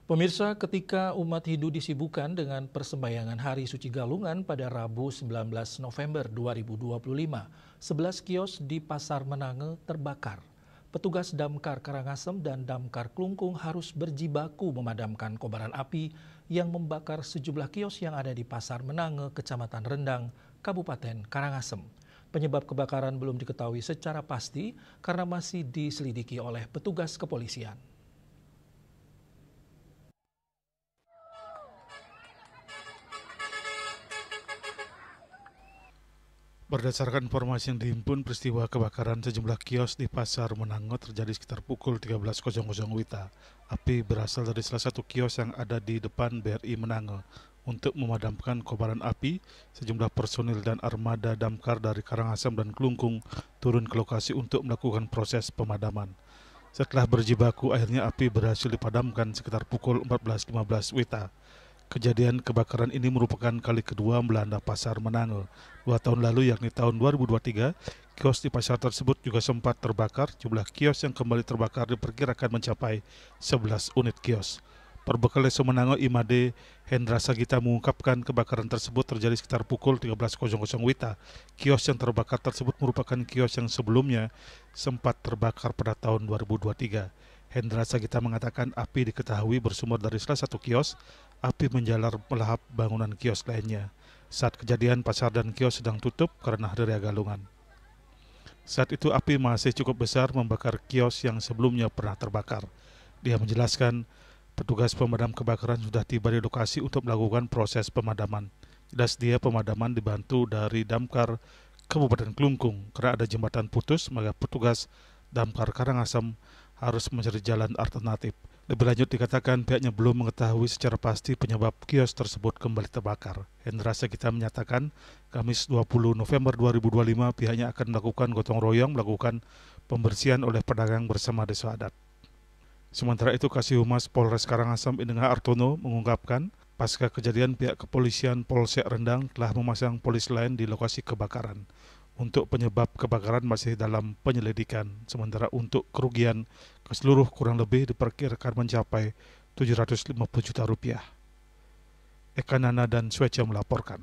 Pemirsa, ketika umat Hindu disibukkan dengan persembahyangan Hari Suci Galungan pada Rabu 19 November 2025, 11 kios di Pasar Menange terbakar. Petugas Damkar Karangasem dan Damkar Klungkung harus berjibaku memadamkan kobaran api yang membakar sejumlah kios yang ada di Pasar Menange, Kecamatan Rendang, Kabupaten Karangasem. Penyebab kebakaran belum diketahui secara pasti karena masih diselidiki oleh petugas kepolisian. Berdasarkan informasi yang dihimpun, peristiwa kebakaran sejumlah kios di Pasar Menange terjadi sekitar pukul 13.00 WITA. Api berasal dari salah satu kios yang ada di depan BRI Menange. Untuk memadamkan kobaran api, sejumlah personil dan armada damkar dari Karangasem dan Klungkung turun ke lokasi untuk melakukan proses pemadaman. Setelah berjibaku, akhirnya api berhasil dipadamkan sekitar pukul 14.15 WITA. Kejadian kebakaran ini merupakan kali kedua melanda Pasar Menange. 2 tahun lalu, yakni tahun 2023, kios di pasar tersebut juga sempat terbakar. Jumlah kios yang kembali terbakar diperkirakan mencapai 11 unit kios. Perbekal Leso Menange Imade Hendra Sagita mengungkapkan kebakaran tersebut terjadi sekitar pukul 13.00 WITA. Kios yang terbakar tersebut merupakan kios yang sebelumnya sempat terbakar pada tahun 2023. Hendra Sagita mengatakan api diketahui bersumber dari salah satu kios. Api menjalar melahap bangunan kios lainnya. Saat kejadian, pasar dan kios sedang tutup karena Hari Raya Galungan. Saat itu api masih cukup besar membakar kios yang sebelumnya pernah terbakar. Dia menjelaskan petugas pemadam kebakaran sudah tiba di lokasi untuk melakukan proses pemadaman. Jelas dia pemadaman dibantu dari Damkar Kabupaten Klungkung. Karena ada jembatan putus, maka petugas Damkar Karangasem harus mencari jalan alternatif. Lebih lanjut dikatakan pihaknya belum mengetahui secara pasti penyebab kios tersebut kembali terbakar. Hendra Sagita menyatakan Kamis 20 November 2025 pihaknya akan melakukan gotong royong melakukan pembersihan oleh pedagang bersama desa adat. Sementara itu, Kasih Humas Polres Karangasem Inengah Artono mengungkapkan pasca kejadian pihak kepolisian Polsek Rendang telah memasang polis lain di lokasi kebakaran. Untuk penyebab kebakaran masih dalam penyelidikan, sementara untuk kerugian keseluruh kurang lebih diperkirakan mencapai 750 juta rupiah. Eka Nana dan Swecha melaporkan.